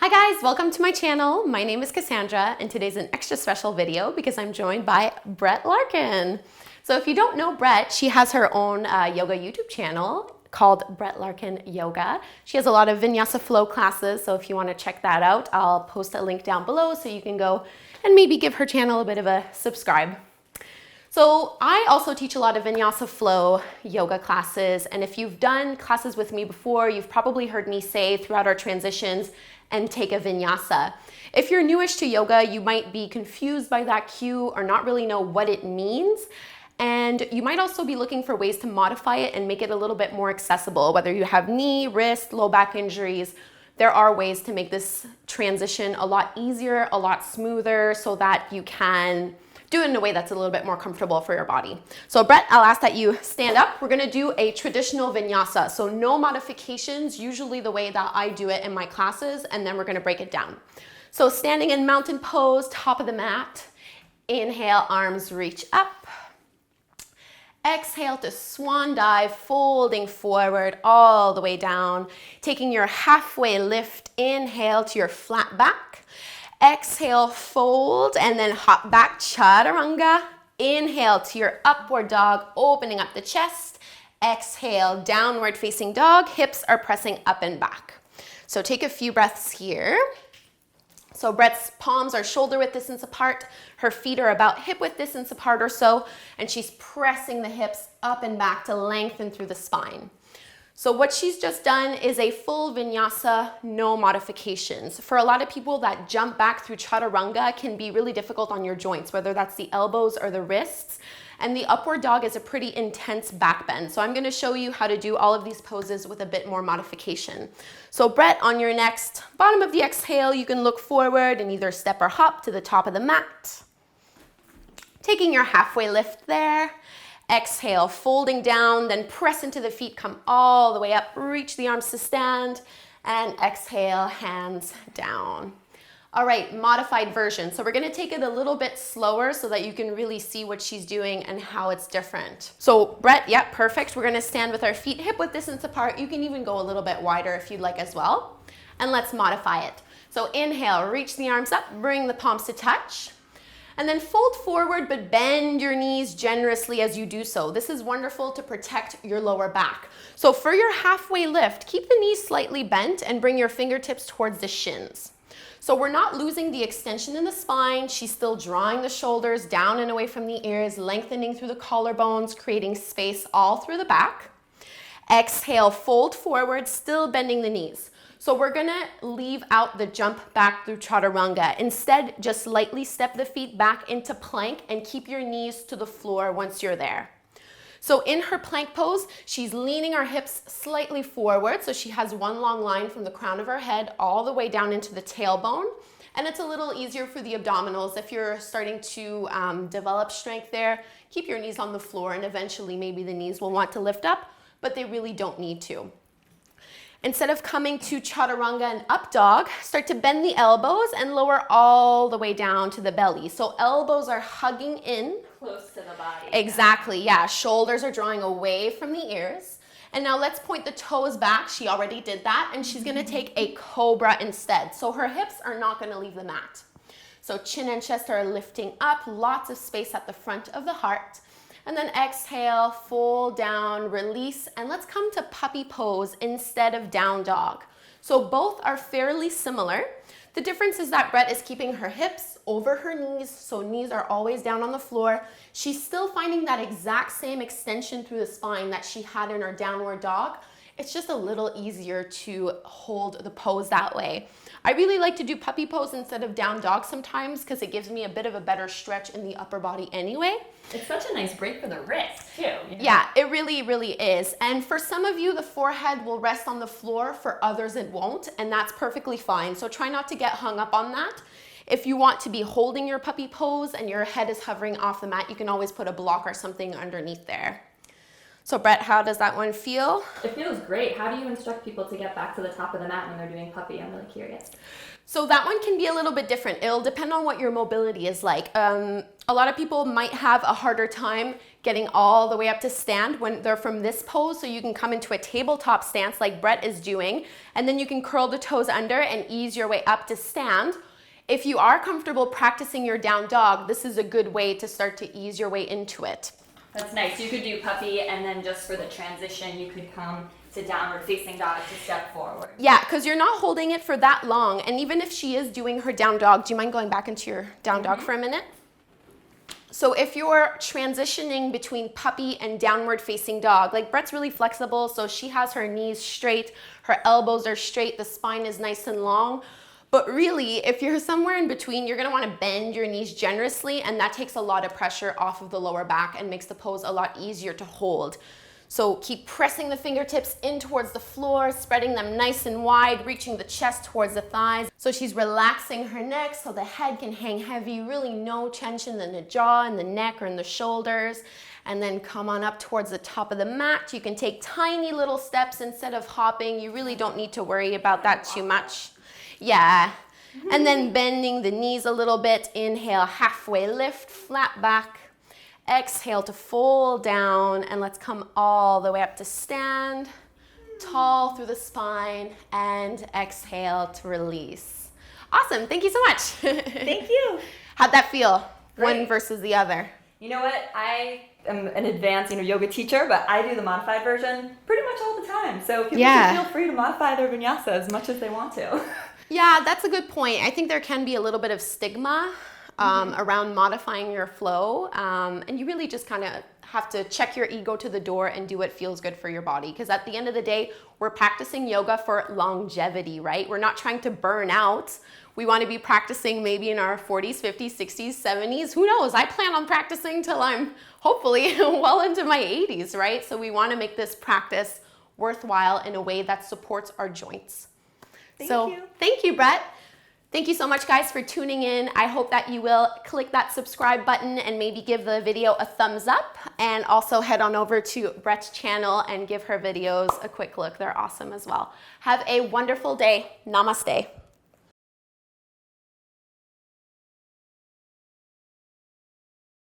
Hi guys, welcome to my channel. My name is Cassandra and today's an extra special video because I'm joined by Brett Larkin. So if you don't know Brett, she has her own yoga YouTube channel called Brett Larkin Yoga. She has a lot of Vinyasa Flow classes, so if you want to check that out, I'll post a link down below so you can go and maybe give her channel a bit of a subscribe. So I also teach a lot of Vinyasa Flow yoga classes, and if you've done classes with me before, you've probably heard me say throughout our transitions, and take a vinyasa. If you're newish to yoga, you might be confused by that cue or not really know what it means. And you might also be looking for ways to modify it and make it a little bit more accessible. Whether you have knee, wrist, low back injuries, there are ways to make this transition a lot easier, a lot smoother, so that you can do it in a way that's a little bit more comfortable for your body. So Brett, I'll ask that you stand up. We're gonna do a traditional vinyasa. So no modifications, usually the way that I do it in my classes, and then we're gonna break it down. So standing in mountain pose, top of the mat. Inhale, arms reach up. Exhale to swan dive, folding forward all the way down. Taking your halfway lift, inhale to your flat back. Exhale, fold, and then hop back, chaturanga. Inhale to your upward dog, opening up the chest. Exhale, downward facing dog, hips are pressing up and back. So take a few breaths here. So Brett's palms are shoulder width distance apart. Her feet are about hip width distance apart or so, and she's pressing the hips up and back to lengthen through the spine. So what she's just done is a full vinyasa, no modifications. For a lot of people, that jump back through chaturanga can be really difficult on your joints, whether that's the elbows or the wrists. And the upward dog is a pretty intense back bend. So I'm gonna show you how to do all of these poses with a bit more modification. So Brett, on your next bottom of the exhale, you can look forward and either step or hop to the top of the mat. Taking your halfway lift there. Exhale, folding down, then press into the feet, come all the way up, reach the arms to stand, and exhale, hands down. All right, modified version. So we're gonna take it a little bit slower so that you can really see what she's doing and how it's different. So Brett, yeah, perfect. We're gonna stand with our feet hip width distance apart. You can even go a little bit wider if you'd like as well. And let's modify it. So inhale, reach the arms up, bring the palms to touch. And then fold forward, but bend your knees generously as you do so. This is wonderful to protect your lower back. So for your halfway lift, keep the knees slightly bent and bring your fingertips towards the shins. So we're not losing the extension in the spine. She's still drawing the shoulders down and away from the ears, lengthening through the collarbones, creating space all through the back. Exhale, fold forward, still bending the knees. So we're gonna leave out the jump back through chaturanga. Instead, just lightly step the feet back into plank and keep your knees to the floor once you're there. So in her plank pose, she's leaning her hips slightly forward. So she has one long line from the crown of her head all the way down into the tailbone. And it's a little easier for the abdominals. If you're starting to develop strength there, keep your knees on the floor, and eventually maybe the knees will want to lift up, but they really don't need to. Instead of coming to chaturanga and up dog, start to bend the elbows and lower all the way down to the belly. So elbows are hugging in. Close to the body. Exactly, yeah. Shoulders are drawing away from the ears. And now let's point the toes back. She already did that, and she's gonna take a cobra instead. So her hips are not gonna leave the mat. So chin and chest are lifting up, lots of space at the front of the heart. And then exhale, fold down, release, and let's come to puppy pose instead of down dog. So both are fairly similar. The difference is that Brett is keeping her hips over her knees, so knees are always down on the floor. She's still finding that exact same extension through the spine that she had in her downward dog. It's just a little easier to hold the pose that way. I really like to do puppy pose instead of down dog sometimes because it gives me a bit of a better stretch in the upper body anyway. It's such a nice break for the wrist too. You know? Yeah, it really, really is. And for some of you, the forehead will rest on the floor. For others, it won't, and that's perfectly fine. So try not to get hung up on that. If you want to be holding your puppy pose and your head is hovering off the mat, you can always put a block or something underneath there. So Brett, how does that one feel? It feels great. How do you instruct people to get back to the top of the mat when they're doing puppy? I'm really curious. So that one can be a little bit different. It'll depend on what your mobility is like. A lot of people might have a harder time getting all the way up to stand when they're from this pose. So you can come into a tabletop stance like Brett is doing, and then you can curl the toes under and ease your way up to stand. If you are comfortable practicing your down dog, this is a good way to start to ease your way into it. That's nice. You could do puppy, and then just for the transition, you could come to downward facing dog to step forward. Yeah, because you're not holding it for that long. And even if she is doing her down dog, do you mind going back into your down dog for a minute? So if you're transitioning between puppy and downward facing dog, like Brett's really flexible, so she has her knees straight, her elbows are straight, the spine is nice and long. But really, if you're somewhere in between, you're gonna wanna bend your knees generously, and that takes a lot of pressure off of the lower back and makes the pose a lot easier to hold. So keep pressing the fingertips in towards the floor, spreading them nice and wide, reaching the chest towards the thighs. So she's relaxing her neck so the head can hang heavy, really no tension in the jaw and the neck or in the shoulders. And then come on up towards the top of the mat. You can take tiny little steps instead of hopping. You really don't need to worry about that too much. Yeah. And then bending the knees a little bit. Inhale, halfway lift, flat back. Exhale to fold down, and let's come all the way up to stand, tall through the spine, and exhale to release. Awesome, thank you so much. Thank you. How'd that feel? Great. One versus the other. You know what? I am an advanced yoga teacher, but I do the modified version pretty much all the time. So people should feel free to modify their vinyasa as much as they want to. Yeah, that's a good point. I think there can be a little bit of stigma around modifying your flow, and you really just kind of have to check your ego to the door and do what feels good for your body, because at the end of the day, we're practicing yoga for longevity, right? We're not trying to burn out. We want to be practicing maybe in our 40s, 50s, 60s, 70s. Who knows? I plan on practicing till I'm hopefully well into my 80s, right? So we want to make this practice worthwhile in a way that supports our joints. Thank you, Brett. Thank you so much, guys, for tuning in. I hope that you will click that subscribe button and maybe give the video a thumbs up, and also head on over to Brett's channel and give her videos a quick look. They're awesome as well. Have a wonderful day. Namaste.